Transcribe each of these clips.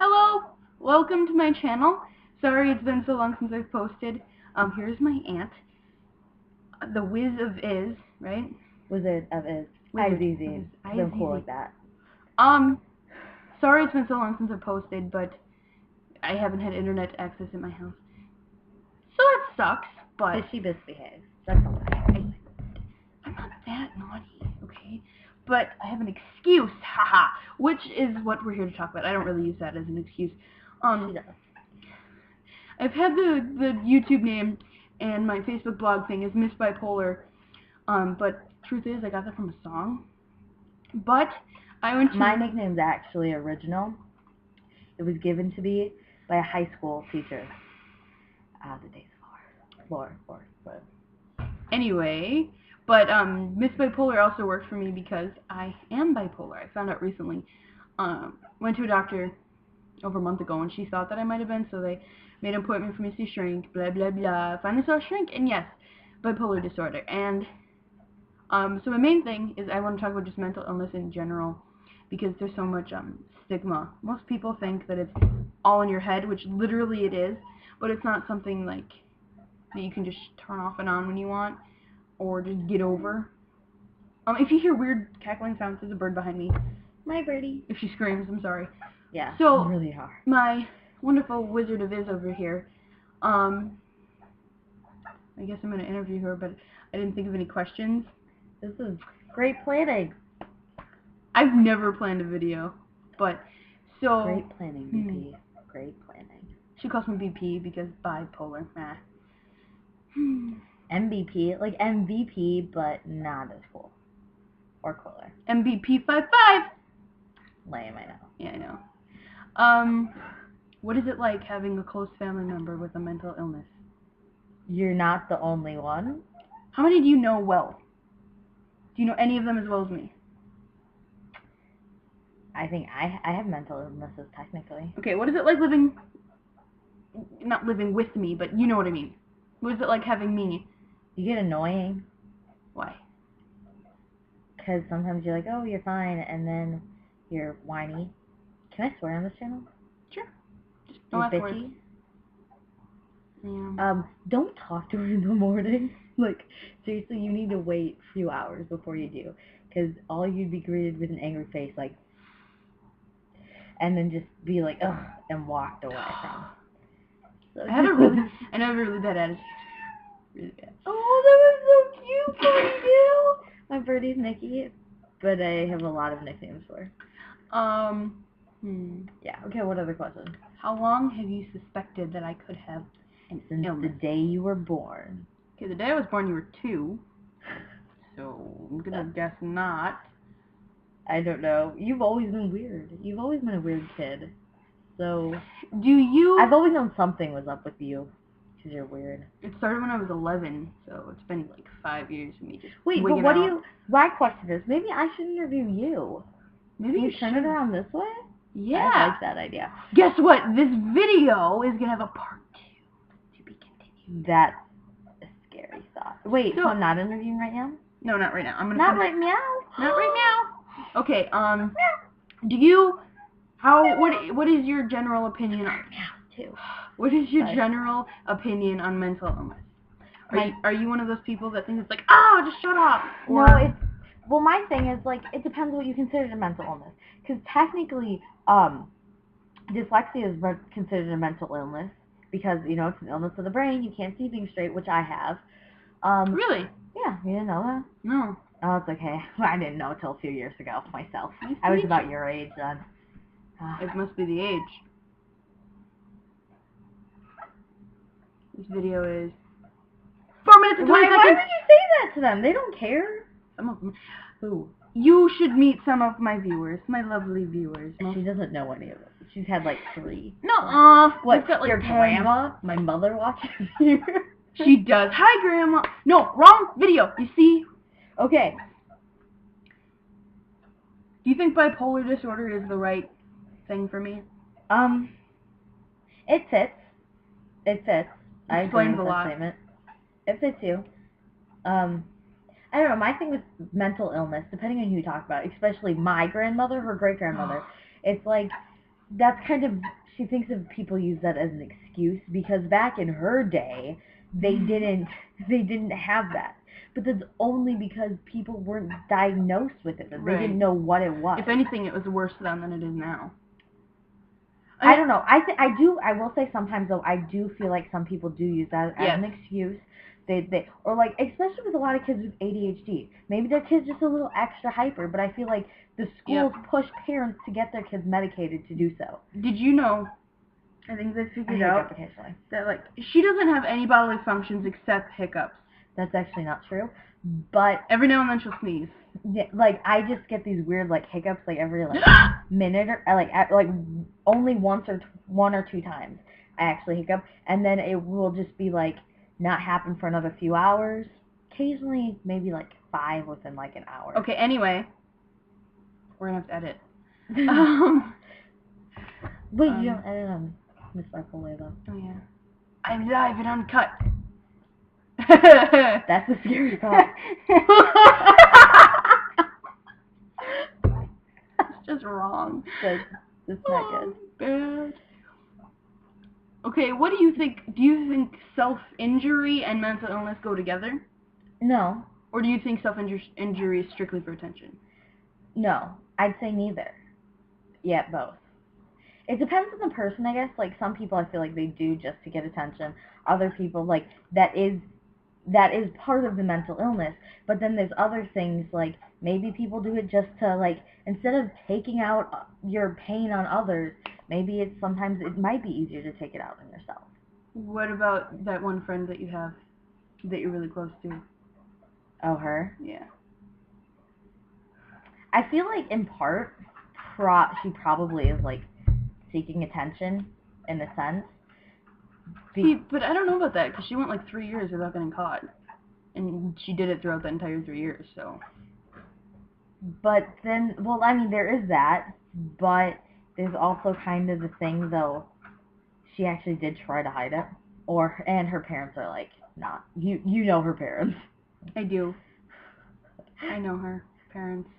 Hello, welcome to my channel. Sorry it's been so long since I've posted. Here's my aunt, the Wiz of Is, right? Wizard of Is. Wizard Easy. I'm cool like that. Sorry it's been so long since I've posted, but I haven't had internet access in my house. So that sucks, but... Fishy misbehave. That's all right. I'm not that naughty, okay? But I have an excuse, haha, which is what we're here to talk about. I don't really use that as an excuse. She does. I've had the YouTube name and my Facebook blog thing is Miss Bipolar, but truth is I got that from a song. But I went to... My nickname's actually original. It was given to me by a high school teacher. The day's floor. Anyway, but Miss Bipolar also worked for me because I am bipolar. I found out recently. Went to a doctor over a month ago, and she thought that I might have been, so they made an appointment for me to see a shrink, blah, blah, blah. Finally saw a shrink, and yes, bipolar disorder. And so my main thing is I want to talk about just mental illness in general, because there's so much stigma. Most people think that it's all in your head, which literally it is, but it's not something like that you can just turn off and on when you want, or just get over. If you hear weird cackling sounds, there's a bird behind me. My birdie. If she screams, I'm sorry. Yeah, so really hard. My wonderful Wizard of Is over here, I guess I'm going to interview her, but I didn't think of any questions. This is great planning. I've never planned a video, but so... Great planning, BP. Great planning. She calls me BP because bipolar. MVP, like MVP, but not as cool. Or cooler. MVP 55! Lame, I know. Yeah, I know. What is it like having a close family member with a mental illness? You're not the only one. How many do you know well? Do you know any of them as well as me? I think I have mental illnesses, technically. Okay, what is it like living... Not living with me, but you know what I mean. What is it like having me? You get annoying. Why? Because sometimes you're like, oh, you're fine, and then you're whiny. Can I swear on this channel? Sure. Just you're no bitchy. Yeah. Don't talk to her in the morning. Like, seriously, you need to wait a few hours before you do. Because all you'd be greeted with an angry face, like, and then just be like, ugh, and walked away from. So I have a really bad attitude. Really bad. Oh, that was so cute for you. My birdie's Nikki, but I have a lot of nicknames for her. Yeah, okay, what other questions? How long have you suspected that I could have an Since illness? the day you were born. Okay, the day I was born you were 2. So, I'm gonna guess not. I don't know. You've always been weird. You've always been a weird kid. So... Do you... I've always known something was up with you. Because you're weird. It started when I was 11, so it's been like 5 years of me just Wait, but what do you... My question is, maybe I should interview you. Maybe you turn it around this way? Yeah. I like that idea. Guess what? This video is gonna have a part 2 to be continued. That's a scary thought. Wait, so I'm not interviewing right now? No, not right now. I'm gonna... Not right now? Not right now. Okay, do you... What is your general opinion on... What is your general opinion on mental illness? Are you one of those people that think it's like, just shut up? Or... No, it's... Well, my thing is, like, it depends what you consider a mental illness. Because technically, dyslexia is considered a mental illness. Because, you know, it's an illness of the brain. You can't see things straight, which I have. Really? Yeah, you didn't know that? No. Oh, it's okay. I didn't know until a few years ago myself. I was about your age then. It must be the age. This video is 4 minutes and 20 seconds. Why would you say that to them? They don't care. Some of them. Who? You should meet some of my viewers, my lovely viewers. She doesn't know any of them. She's had like 3. No, what? Got, like, your 10. grandma? My mother watches you. She does. Hi, Grandma. No, wrong video. You see? Okay. Do you think bipolar disorder is the right thing for me? It fits. It fits. I agree with a lot. Statement. It fits you. I don't know, my thing with mental illness, depending on who you talk about, especially my grandmother, her great-grandmother, it's like, that's kind of, she thinks of people use that as an excuse because back in her day, they didn't have that. But that's only because people weren't diagnosed with it. They Right. didn't know what it was. If anything, it was worse then than it is now. I don't know. I will say sometimes though, I do feel like some people do use that as Yes. an excuse. They or like, especially with a lot of kids with ADHD. Maybe their kid's just a little extra hyper, but I feel like the schools push parents to get their kids medicated to do so. Did you know? I think they I figured hiccup out occasionally. that like she doesn't have any bodily functions except hiccups. That's actually not true. But Every now and then she'll sneeze. yeah, like I just get these weird like hiccups like every like minute or like only one or two times I actually hiccup, and then it will just be like not happen for another few hours. Occasionally, maybe like 5 within like an hour. Okay. Anyway, we're gonna have to edit. Wait, you don't edit on Miss Bipolar though. Oh yeah. I'm live and uncut. That's a scary thought. It's just wrong. That's not good. Bad. Okay, what do you think? Do you think self-injury and mental illness go together? No. Or do you think self-injury is strictly for attention? No. I'd say neither. Yeah, both. It depends on the person, I guess. Like, some people I feel like they do just to get attention. Other people, like, that is part of the mental illness. But then there's other things, like, maybe people do it just to, like, instead of taking out your pain on others, maybe sometimes it might be easier to take it out on yourself. What about that one friend that you have that you're really close to? Oh, her? Yeah. I feel like, in part, she probably is, like, seeking attention, in a sense. See, but I don't know about that, because she went, like, 3 years without getting caught. And she did it throughout the entire 3 years, so... But then, well, I mean, there is that, but there's also kind of the thing, though, she actually did try to hide it, and her parents are like, not. You know her parents. I do. I know her parents.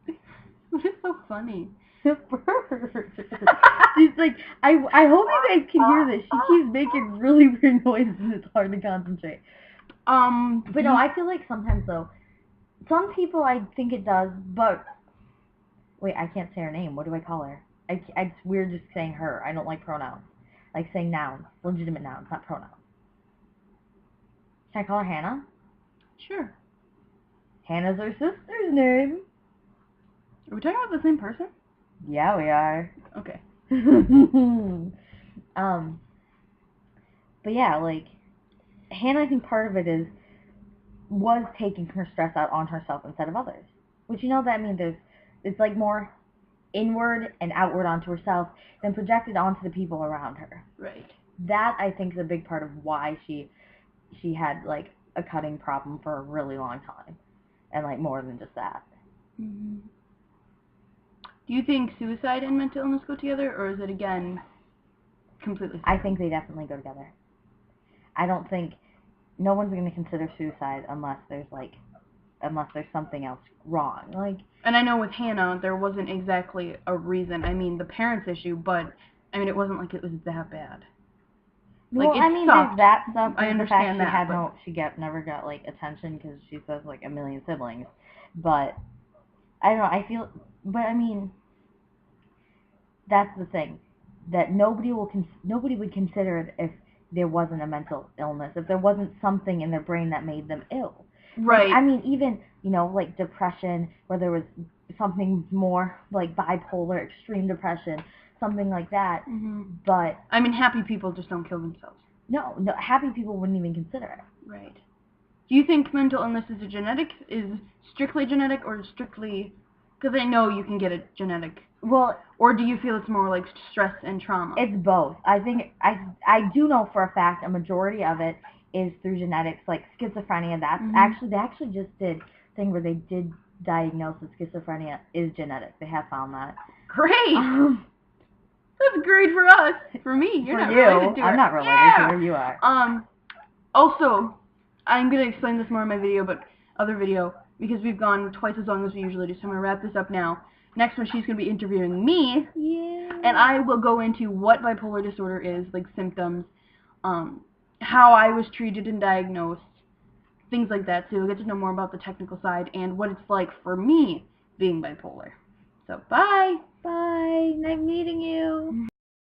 It's so funny. She's like, I hope you guys can hear this. She keeps making really weird noises and it's hard to concentrate. But no, I feel like sometimes, though, some people I think it does, but... Wait, I can't say her name. What do I call her? It's weird just saying her. I don't like pronouns. Like saying nouns. Legitimate nouns, not pronouns. Can I call her Hannah? Sure. Hannah's her sister's name. Are we talking about the same person? Yeah, we are. Okay. But yeah, like, Hannah, I think part of it was taking her stress out on herself instead of others. Which, you know, that means it's like more inward and outward onto herself than projected onto the people around her. Right. That, I think, is a big part of why she had, like, a cutting problem for a really long time. And, like, more than just that. Mm-hmm. Do you think suicide and mental illness go together, or is it, again, completely separate? I think they definitely go together. I don't think... No one's going to consider suicide unless there's something else wrong. Like... And I know with Hannah, there wasn't exactly a reason. I mean, the parents' issue, but, I mean, it wasn't like it was that bad. Well, like, I mean, sucked. there's that stuff. I understand that. She never got, like, attention because she says, like, a million siblings. But, I don't know, I feel... But, I mean... That's the thing. That nobody would consider it if there wasn't a mental illness. If there wasn't something in their brain that made them ill. Right. Like, I mean, even, you know, like, depression, where there was something more, like, bipolar, extreme depression, something like that. Mm-hmm. But... I mean, happy people just don't kill themselves. No, happy people wouldn't even consider it. Right. Do you think mental illness is strictly genetic, or strictly... Because I know you can get it genetic. Well... Or do you feel it's more like stress and trauma? It's both. I think... I do know for a fact a majority of it is through genetics, like schizophrenia. That's they actually just did a thing where they did diagnose that schizophrenia is genetic. They have found that. Great! That's great for us. For me, you're not related to her. I'm not related to her. You are. Also, I'm going to explain this more in my video, but other video, because we've gone twice as long as we usually do, so I'm going to wrap this up now. next one she's going to be interviewing me. Yeah. And I will go into what bipolar disorder is, like symptoms, how I was treated and diagnosed, things like that. So you'll get to know more about the technical side and what it's like for me being bipolar. So bye. Bye. Nice meeting you.